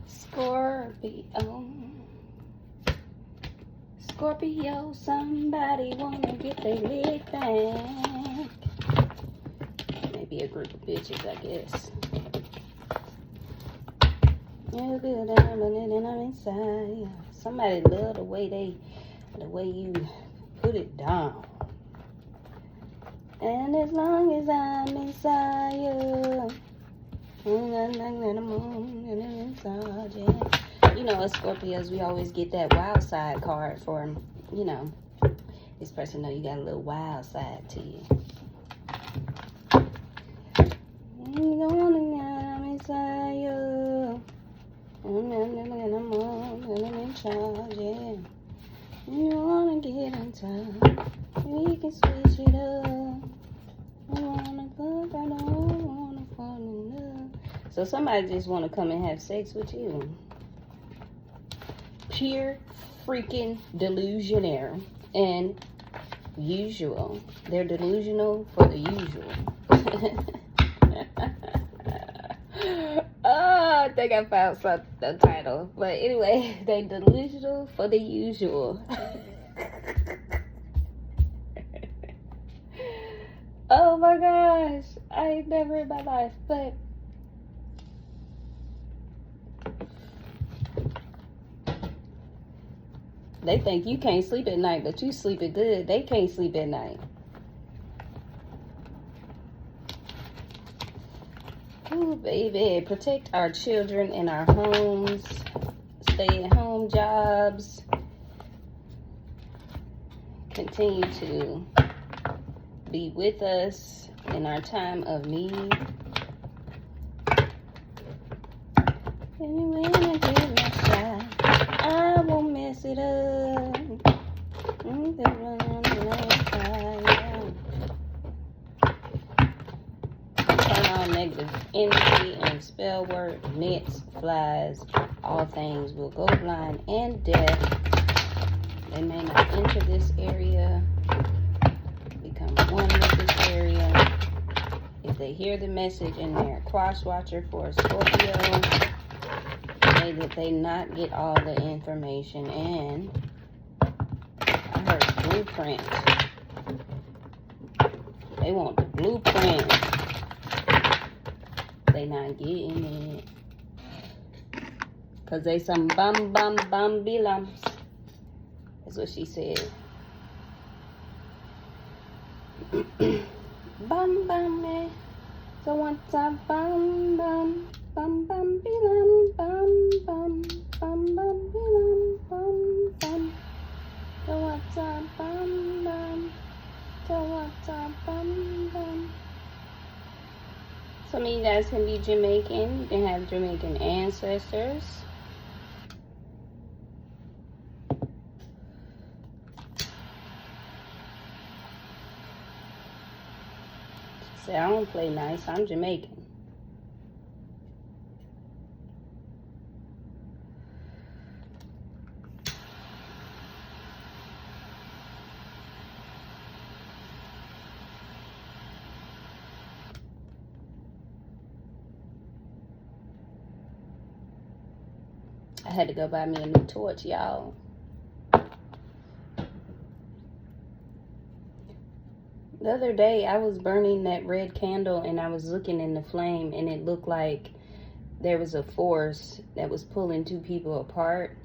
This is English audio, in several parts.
Scorpio. Scorpio, somebody wanna get their leg back. Maybe a group of bitches, I guess. You feel down and I'm inside. Somebody love the way you put it down. And as long as I'm inside you, inside, yeah. You know, as Scorpios, we always get that wild side card for, you know, this person know you got a little wild side to you. I'm inside you, and I'm in charge, yeah. You wanna get in time, we can switch it up. I wanna fuck, I don't wanna fall in love. So somebody just wanna come and have sex with you. Pure freaking delusional and usual. They're delusional for the usual. Oh, I think I found the title. But anyway, they delusional for the usual. Oh my gosh. I ain't never in my life, but they think you can't sleep at night, but you sleeping good. They can't sleep at night. Ooh, baby. Protect our children and our homes. Stay at home jobs. Continue to be with us in our time of need. Anyway, I give it a shot. I won't mess it up. Turn on negative energy and spell word, nets, flies, all things will go blind and deaf. They may not enter this area, become one with this area. If they hear the message and they're a cross watcher for a Scorpio, may that they not get all the information. And I heard blueprint. They want the blueprint. They not getting it. Cause they some bum be lumps. That's what she said. Bum me. So what's up, bum be lum, bum be lum, bum. So what's up, bum. So what's up, bum. Some of you guys can be Jamaican. You can have Jamaican ancestors. Say, I don't play nice. I'm Jamaican. I had to go buy me a new torch, y'all. The other day, I was burning that red candle and I was looking in the flame and it looked like there was a force that was pulling two people apart.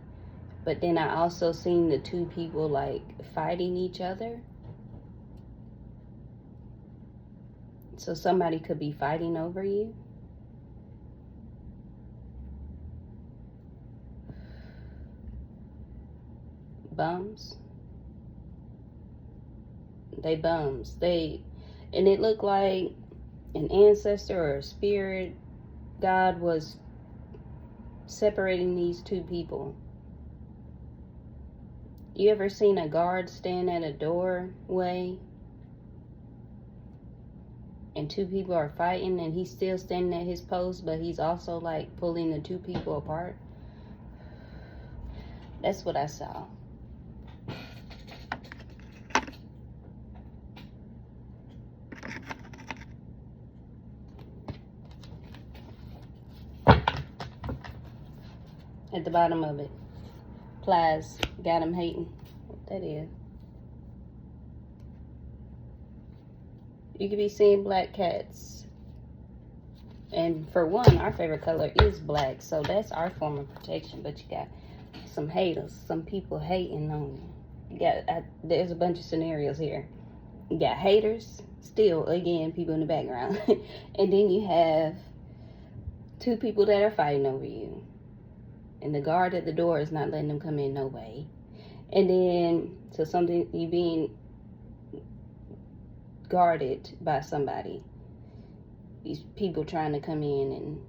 But then I also seen the two people like fighting each other. So somebody could be fighting over you. Bums. They bums. And it looked like an ancestor or a spirit God was separating these two people. You ever seen a guard stand at a doorway and two people are fighting and he's still standing at his post, but he's also like pulling the two people apart? That's what I saw. at the bottom of it. Plies got him hating. What that is? You could be seeing black cats. And for one, our favorite color is black. So that's our form of protection. But you got some haters. Some people hating on you. There's a bunch of scenarios here. You got haters. Still, again, people in the background. And then you have 2 people that are fighting over you. And the guard at the door is not letting them come in no way. And then, so something, you being guarded by somebody. These people trying to come in and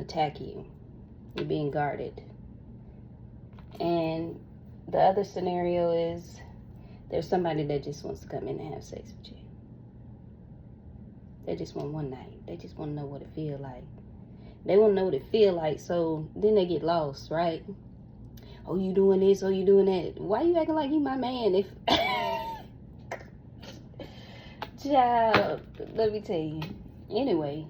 attack you. You're being guarded. And the other scenario is there's somebody that just wants to come in and have sex with you. They just want one night. They just want to know what it feels like. They want to know what it feels like, so then they get lost, right? Oh, you doing this, oh, you doing that. Why you acting like you my man if... Child, let me tell you. Anyway.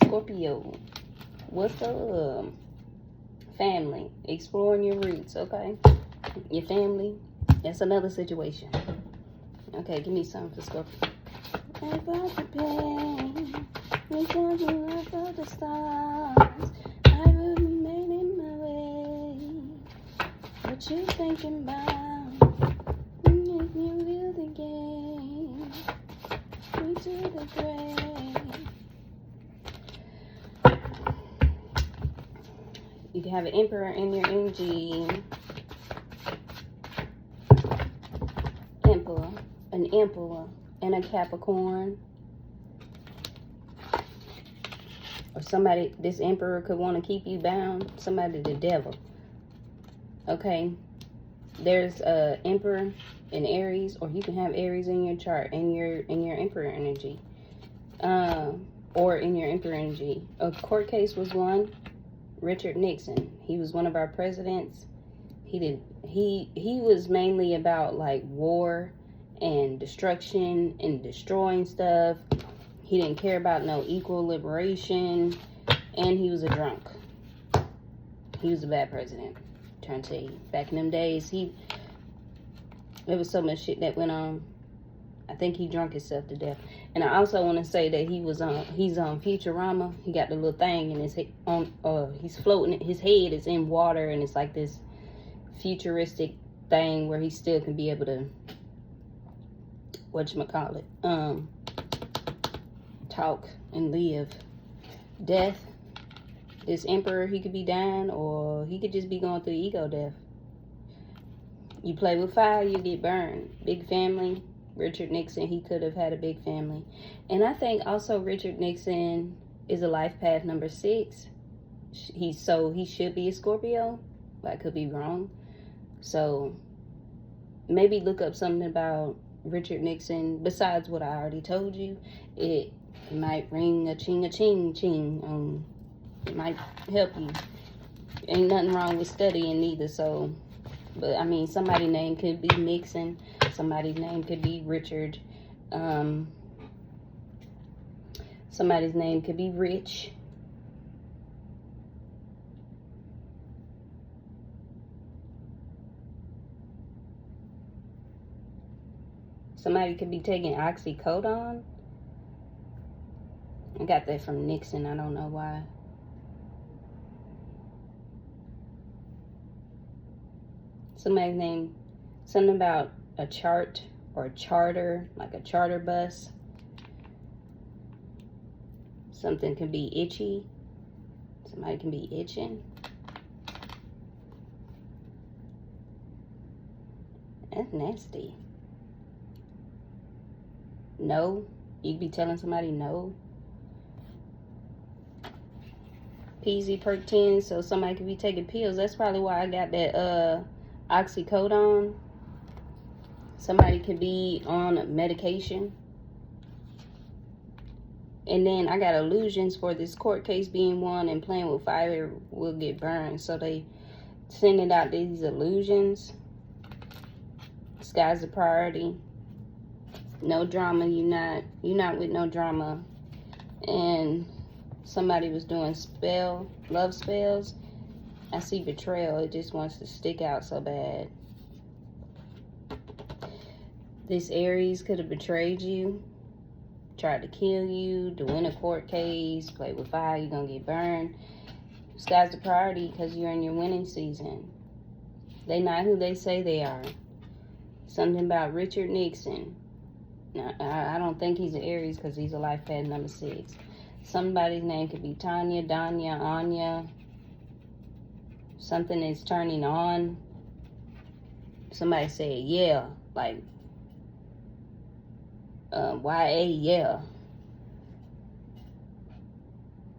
Scorpio. What's the family? Exploring your roots, okay? Your family. That's another situation. Okay, give me something for Scorpio. I brought the pain. We told you I felt the stars. I would be made in my way. What you thinking about? Make me real the game. We to the grave. You can have an emperor in your energy. An emperor and a Capricorn. Or somebody, this emperor could want to keep you bound. Somebody, the devil. Okay. There's a emperor in Aries, or you can have Aries in your chart, in your emperor energy. Or in your emperor energy. A court case was one. Richard Nixon. He was one of our presidents. He was mainly about like war and destruction and destroying stuff. He didn't care about no equal liberation, and he was a drunk. He was a bad president. I'm trying to tell you, back in them days, there was so much shit that went on. I think he drunk himself to death. And I also want to say that he's on Futurama. He got the little thing in his he's floating. His head is in water, and it's like this futuristic thing where he still can be able to whatchamacallit, talk and live. Death. This emperor, he could be dying, or he could just be going through ego death. You play with fire, you get burned. Big family. Richard Nixon, he could have had a big family. And I think also Richard Nixon is a life path number 6. He should be a Scorpio, but I could be wrong. So maybe look up something about Richard Nixon besides what I already told you. It might ring a ching ching. It might help you. Ain't nothing wrong with studying either. So, but I mean, somebody's name could be Nixon. Somebody's name could be Richard. Somebody's name could be Rich. Somebody could be taking oxycodone. I got that from Nixon. I don't know why. Somebody's name, something about a chart or a charter, like a charter bus. Something can be itchy. Somebody can be itching. That's nasty. No. You could be telling somebody no. Peasy perk 10, so somebody could be taking pills. That's probably why I got that oxycodone. Somebody could be on medication. And then I got illusions for this court case being won, and playing with fire will get burned. So they sending out these illusions. Sky's a priority. No drama. You're not with no drama. And somebody was doing love spells. I see betrayal. It just wants to stick out so bad. This Aries could have betrayed you, tried to kill you, to win a court case, play with fire, you're going to get burned. Sky's the priority because you're in your winning season. They not who they say they are. Something about Richard Nixon. Now, I don't think he's an Aries because he's a life path number 6. Somebody's name could be Tanya, Danya, Anya. Something is turning on. Somebody said, yeah, like, Y-A, yeah.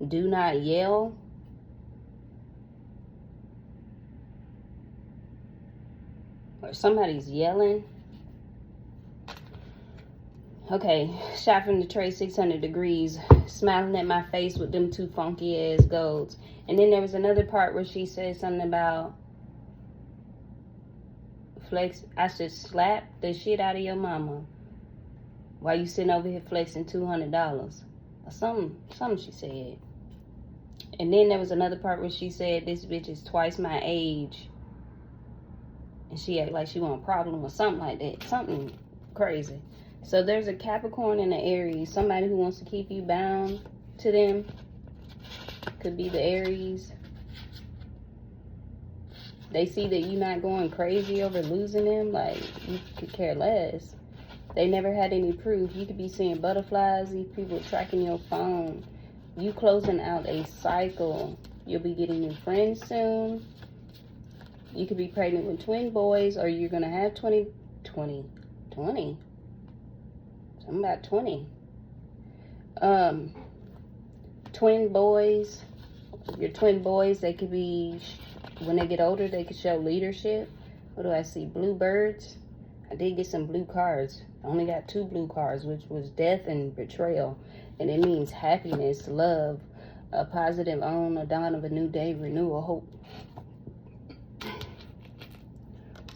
Do not yell. Or somebody's yelling. Okay, shot from the tray 600 degrees, smiling at my face with them 2 funky ass golds. And then there was another part where she said something about flex. I should slap the shit out of your mama while you sitting over here flexing $200 or something she said. And then there was another part where she said this bitch is twice my age, and she act like she want a problem or something like that, something crazy. So there's a Capricorn and an Aries, somebody who wants to keep you bound to them. Could be the Aries. They see that you're not going crazy over losing them, like you could care less. They never had any proof. You could be seeing butterflies, these people tracking your phone. You closing out a cycle. You'll be getting new friends soon. You could be pregnant with twin boys, or you're going to have 20. Something about 20. Twin boys. Your twin boys, they could be, when they get older, they could show leadership. What do I see? Blue birds. I did get some blue cards. I only got 2 blue cards, which was death and betrayal. And it means happiness, love, a positive own, a dawn of a new day, renewal, hope.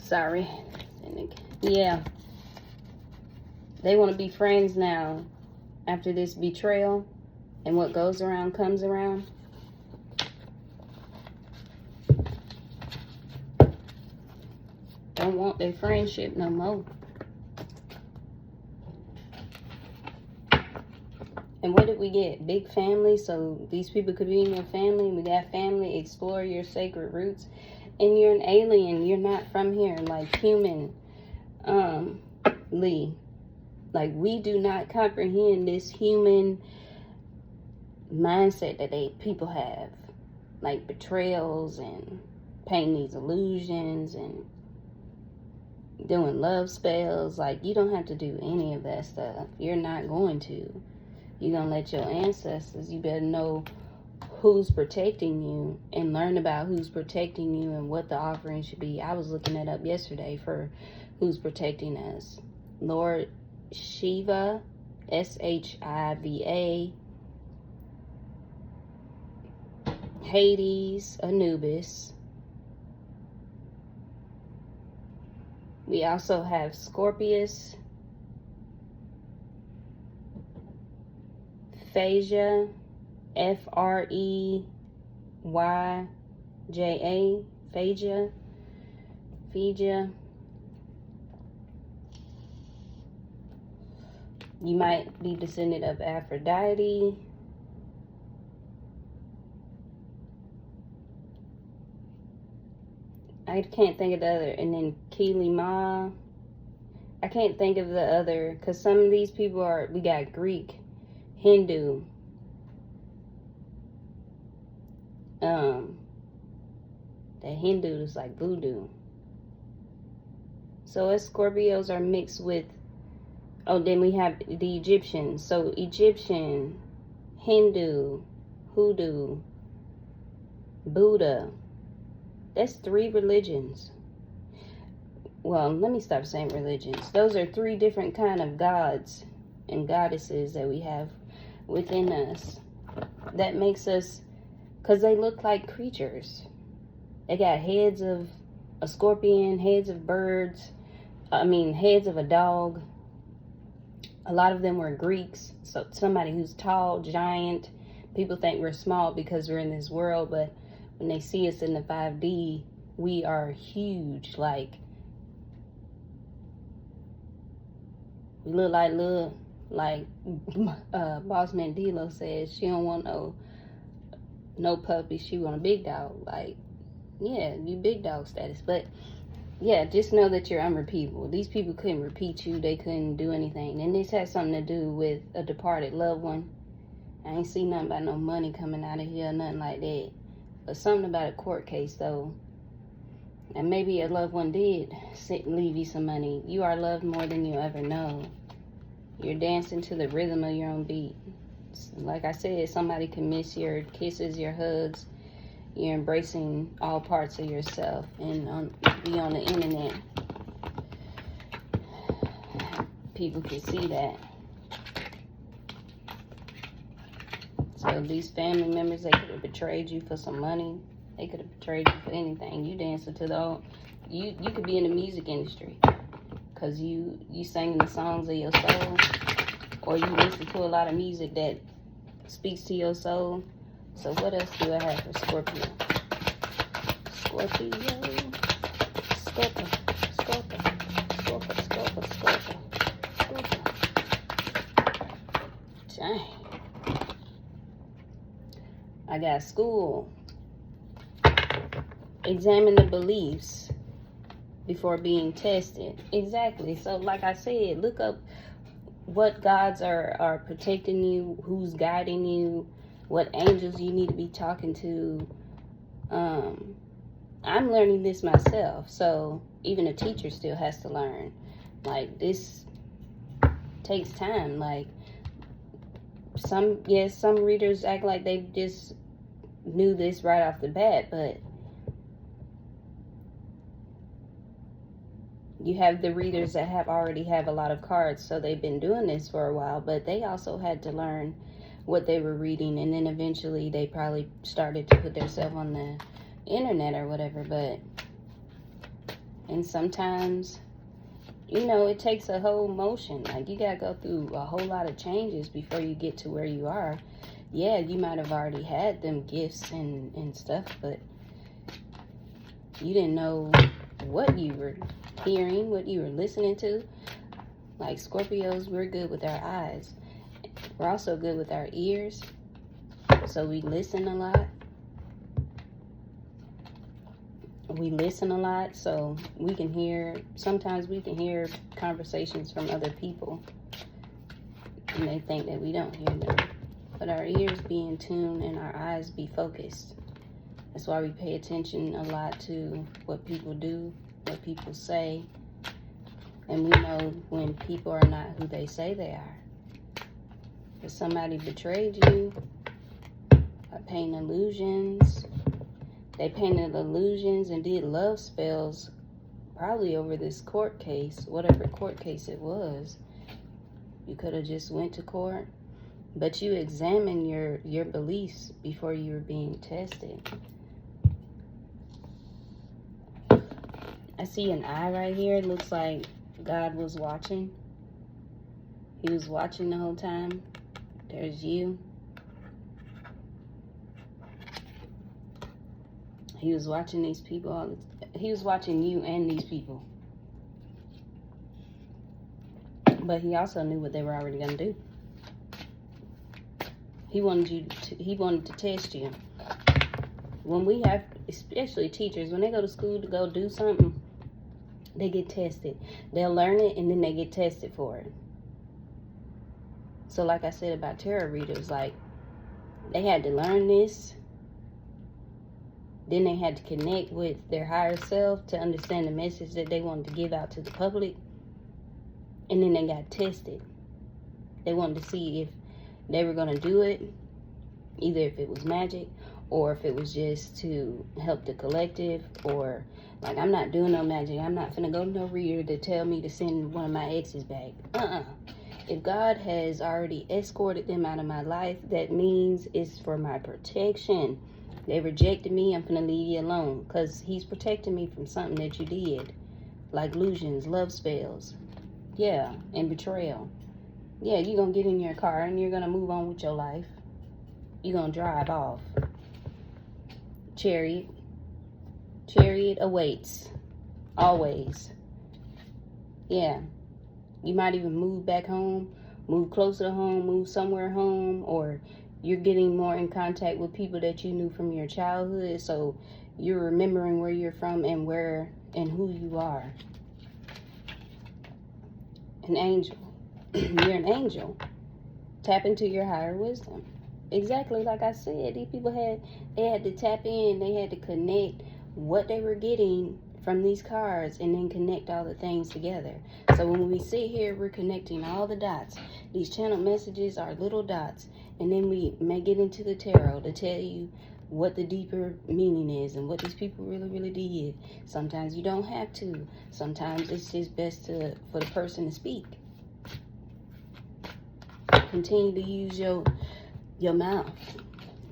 Sorry. Yeah. They want to be friends now after this betrayal. And what goes around comes around. Don't want their friendship no more. And what did we get? Big family. So these people could be in your family. We got family. Explore your sacred roots. And you're an alien. You're not from here. Like human. Like we do not comprehend this human mindset that people have. Like betrayals and painting these illusions and doing love spells. Like you don't have to do any of that stuff. You're not going to. You're going to let your ancestors, you better know who's protecting you and learn about who's protecting you and what the offering should be. I was looking that up yesterday for who's protecting us. Lord Shiva, Shiva, Hades, Anubis. We also have Scorpius, Phasia, Freyaja, Phasia. You might be descendant of Aphrodite. I can't think of the other. And then Keely Ma. I can't think of the other, because some of these people are, we got Greek, Hindu. The Hindu is like voodoo. So us Scorpios are mixed with, oh, then we have the Egyptians. So Egyptian, Hindu, Hoodoo, Buddha. That's 3 religions. Well, let me stop saying religions. Those are 3 different kind of gods and goddesses that we have within us. That makes us, because they look like creatures. They got heads of a scorpion, heads of birds, heads of a dog. A lot of them were Greeks. So somebody who's tall, giant, People think we're small because we're in this world, but when they see us in the 5D, we are huge. Like, we look like Boss Man D-Lo says, she don't want no puppy, she want a big dog. Like, yeah, you big dog status. But yeah, just know that you're unrepeatable. These people couldn't repeat you. They couldn't do anything. And this has something to do with a departed loved one. I ain't see nothing about no money coming out of here, nothing like that. But something about a court case, though. And maybe a loved one did leave you some money. You are loved more than you ever know. You're dancing to the rhythm of your own beat. Like I said, somebody can miss your kisses, your hugs. You're embracing all parts of yourself. And be on the internet, people can see that. So these family members, they could have betrayed you for some money. They could have betrayed you for anything. You dancing to the you could be in the music industry because you singing the songs of your soul, or you listen to a lot of music that speaks to your soul. So what else do I have for Scorpio? Scorpio. Dang. I got school. Examine the beliefs before being tested. Exactly. So like I said, look up what gods are protecting you, who's guiding you, what angels you need to be talking to. I'm learning this myself, so even a teacher still has to learn. Like, this takes time. Like, some readers act like they just knew this right off the bat, but you have the readers that already have a lot of cards, so they've been doing this for a while, but they also had to learn what they were reading, and then eventually they probably started to put themselves on the internet or whatever. And sometimes, it takes a whole motion. Like, you gotta go through a whole lot of changes before you get to where you are. Yeah, you might have already had them gifts and stuff, but you didn't know what you were hearing, what you were listening to. Like, Scorpios, we're good with our eyes. We're also good with our ears, so we listen a lot. So we can hear, sometimes we can hear conversations from other people, and they think that we don't hear them. But our ears be in tune and our eyes be focused. That's why we pay attention a lot to what people do, what people say, and we know when people are not who they say they are. If somebody betrayed you by painting illusions, they painted illusions and did love spells probably over this court case, whatever court case it was. You could have just went to court, but you examine your beliefs before you were being tested. I see an eye right here. It looks like God was watching. He was watching the whole time. There's you. He was watching these people. He was watching you and these people. But he also knew what they were already going to do. He wanted to test you. When we have, especially teachers, when they go to school to go do something, they get tested. They'll learn it and then they get tested for it. So like I said about tarot readers, like, they had to learn this. Then they had to connect with their higher self to understand the message that they wanted to give out to the public. And then they got tested. They wanted to see if they were going to do it, either if it was magic or if it was just to help the collective, or like, I'm not doing no magic. I'm not finna go to no reader to tell me to send one of my exes back. If God has already escorted them out of my life, that means it's for my protection. They rejected me, I'm finna leave you alone, because he's protecting me from something that you did, like illusions, love spells, yeah, and betrayal. Yeah, you're gonna get in your car and you're gonna move on with your life. you're going to drive off. Chariot awaits. Always. Yeah. You might even move back home, move closer to home, move somewhere home, or you're getting more in contact with people that you knew from your childhood, so you're remembering where you're from and where and who you are. An angel. You're an angel. Tap into your higher wisdom. Exactly like I said, these people had to tap in, they had to connect what they were getting from these cards and then connect all the things together. So when we sit here, we're connecting all the dots. These channel messages are little dots, and then we may get into the tarot to tell you what the deeper meaning is and what these people really did. Sometimes you don't have to. Sometimes it's just best for the person to speak. Continue to use your mouth.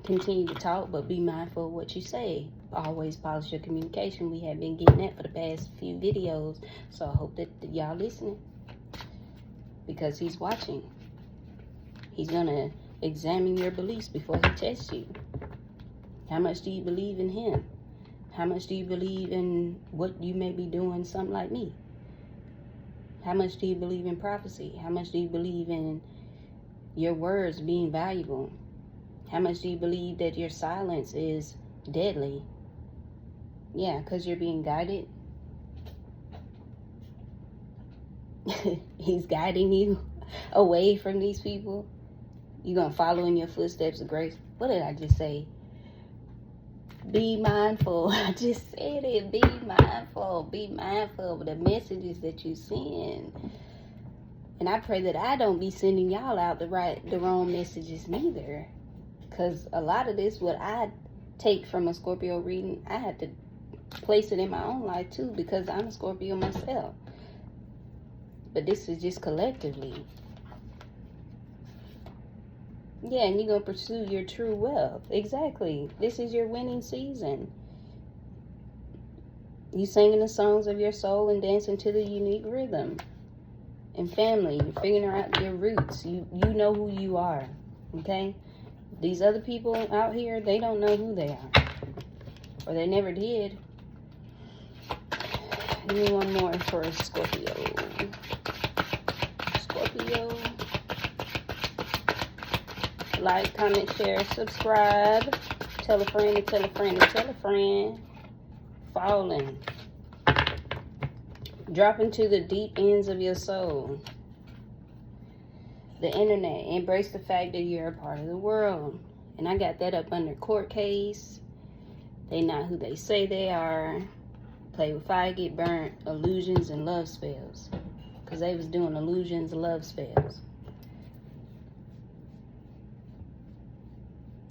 Continue to talk, but be mindful of what you say. Always polish your communication. We have been getting that for the past few videos, so I hope that y'all listening, because he's watching. He's gonna examine your beliefs before he tests you. How much do you believe in him? How much do you believe in what you may be doing, something like me? How much do you believe in prophecy? How much do you believe in your words being valuable? How much do you believe that your silence is deadly? Yeah, because you're being guided. He's guiding you away from these people. You're going to follow in your footsteps of grace. What did I just say? Be mindful. I just said it. Be mindful. Be mindful of the messages that you send. And I pray that I don't be sending y'all out the wrong messages neither. Because a lot of this, what I take from a Scorpio reading, I had to place it in my own life too, because I'm a Scorpio myself. But this is just collectively. Yeah, and you're going to pursue your true wealth. Exactly. This is your winning season. You singing the songs of your soul and dancing to the unique rhythm. And family, you're figuring out your roots. You know who you are. Okay? These other people out here, they don't know who they are. Or they never did. Give me one more for Scorpio. Scorpio. Like, comment, share, subscribe. Tell a friend to tell a friend to tell a friend. Falling. Drop into the deep ends of your soul. The internet. Embrace the fact that you're a part of the world. And I got that up under court case. They not who they say they are. Play with fire, get burnt. Illusions and love spells. Because they was doing illusions and love spells.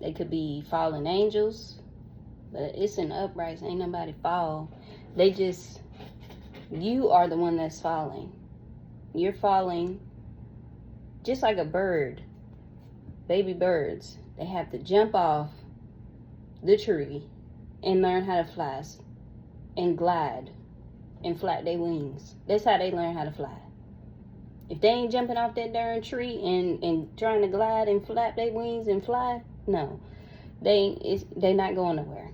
They could be fallen angels. But it's an uprising. Ain't nobody fall. They just... You are the one that's falling. You're falling just like a bird. Baby birds. They have to jump off the tree and learn how to fly and glide and flap their wings. That's how they learn how to fly. If they ain't jumping off that darn tree and trying to glide and flap their wings and fly, no. They're not going nowhere.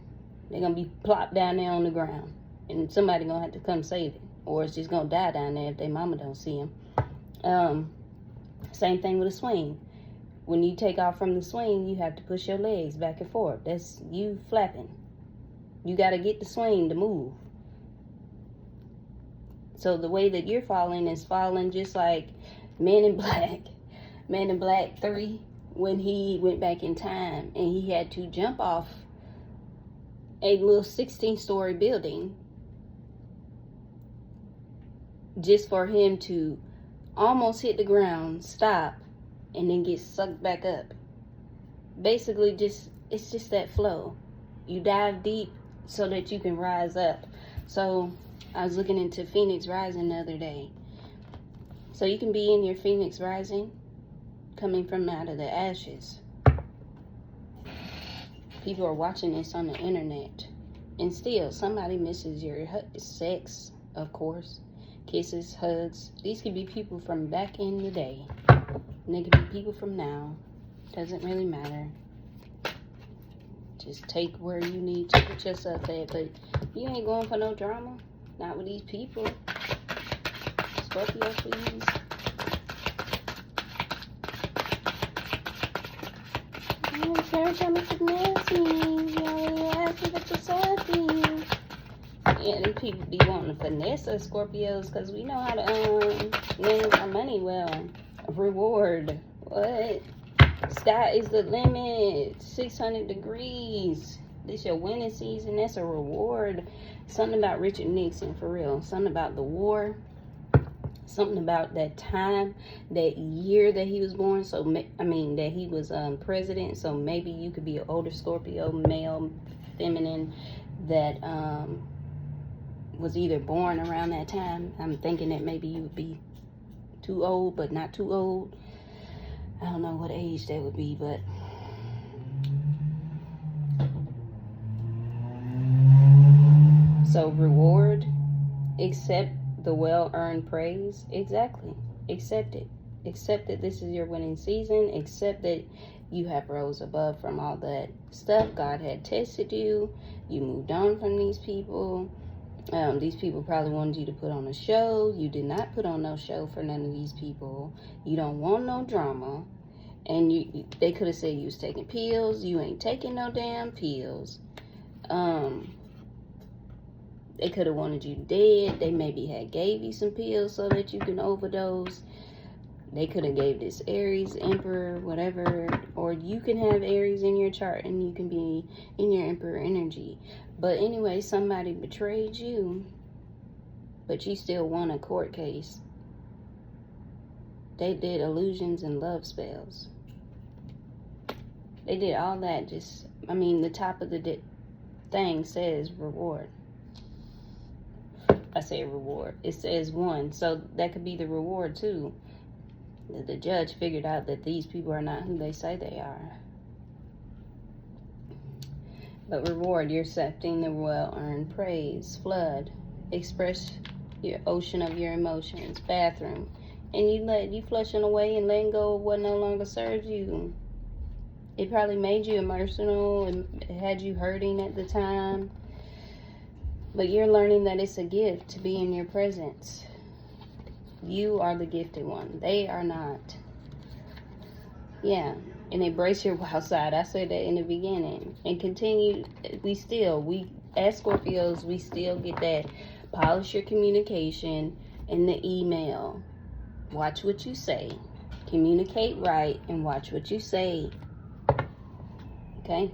They're going to be plopped down there on the ground. And somebody going to have to come save it. Or it's just going to die down there if their mama don't see them. Same thing with a swing. When you take off from the swing, you have to push your legs back and forth. That's you flapping. You got to get the swing to move. So the way that you're falling is falling just like Man in Black. Man in Black 3, when he went back in time and he had to jump off a little 16-story building just for him to almost hit the ground, stop, and then get sucked back up. Basically, it's just that flow. You dive deep so that you can rise up. So I was looking into Phoenix Rising the other day. So you can be in your Phoenix Rising, coming from out of the ashes. People are watching this on the internet. And still, somebody misses your sex, of course. Kisses, hugs. These could be people from back in the day. And they could be people from now. Doesn't really matter. Just take where you need to put yourself at. But you ain't going for no drama. Not with these people. Scorpio, please. Every time it's nasty, you already ask me what you're serving. Yeah, these people be wanting to finesse us, Scorpios, because we know how to manage our money well. Reward. What? Sky is the limit. 600 degrees. This your winning season. That's a reward. Something about Richard Nixon, for real. Something about the war. Something about that time, that year that he was born. So, I mean, that he was president. So maybe you could be an older Scorpio, male, feminine, that was either born around that time. I'm thinking that maybe you would be too old, but not too old. I don't know what age that would be, but so reward, accept the well-earned praise. Exactly. Accept it. Accept that this is your winning season. Accept that you have rose above from all that stuff. God had tested you. You moved on from these people. These people probably wanted you to put on a show. You did not put on no show for none of these people. You don't want no drama. And they could have said you was taking pills. You ain't taking no damn pills. They could have wanted you dead. They maybe had gave you some pills so that you can overdose. They could have gave this Aries, Emperor, whatever. Or you can have Aries in your chart and you can be in your Emperor energy. But anyway, somebody betrayed you, but you still won a court case. They did illusions and love spells. They did all that. Just, I mean, the top of the thing says reward. I say reward. It says one. So that could be the reward too. The judge figured out that these people are not who they say they are. But reward, you're accepting the well-earned praise. Flood, express your ocean of your emotions. Bathroom, and you flushing away and letting go of what no longer serves you. It probably made you emotional and had you hurting at the time. But you're learning that it's a gift to be in your presence. You are the gifted one. They are not. Yeah. And embrace your wild side. I said that in the beginning. And continue. We as Scorpios, we still get that. Polish your communication in the email. Watch what you say. Communicate right and watch what you say. Okay?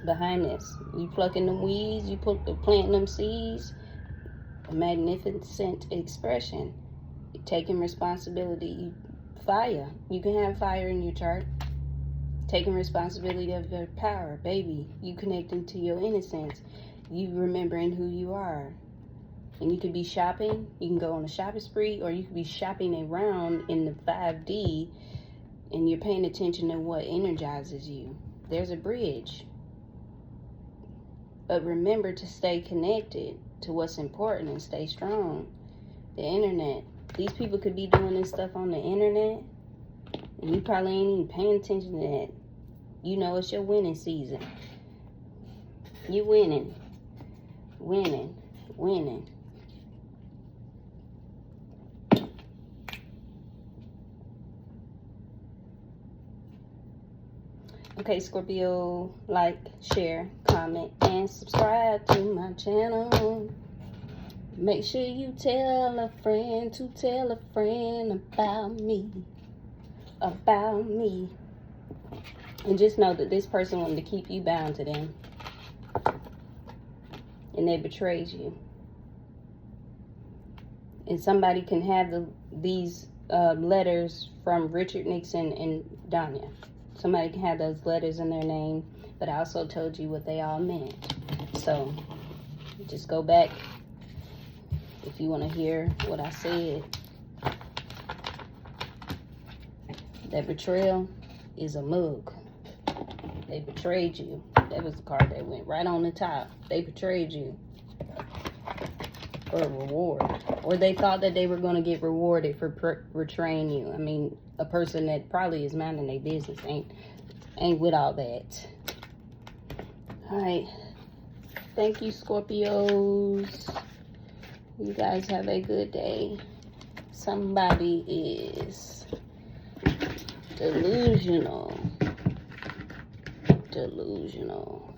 Behind this, you plucking them weeds, you planting them seeds. A magnificent expression. You're taking responsibility. Fire. You can have fire in your chart. Taking responsibility of your power, baby. You connecting to your innocence. You remembering who you are. And you could be shopping. You can go on a shopping spree, or you could be shopping around in the 5D, and you're paying attention to what energizes you. There's a bridge. But remember to stay connected to what's important and stay strong. The internet. These people could be doing this stuff on the internet, and you probably ain't even paying attention to that. You know it's your winning season. You winning. Winning. Winning. Okay, Scorpio, like, share, comment, and subscribe to my channel. Make sure you tell a friend to tell a friend about me. About me. And just know that this person wanted to keep you bound to them. And they betrayed you. And somebody can have these letters from Richard Nixon and Danya. Somebody can have those letters in their name. But I also told you what they all meant. So, just go back if you want to hear what I said. That betrayal is a mug. They betrayed you. That was the card that went right on the top. They betrayed you for a reward. Or they thought that they were going to get rewarded for betraying you. I mean, a person that probably is minding their business ain't with all that. Alright. Thank you, Scorpios. You guys have a good day. Somebody is delusional. Delusional.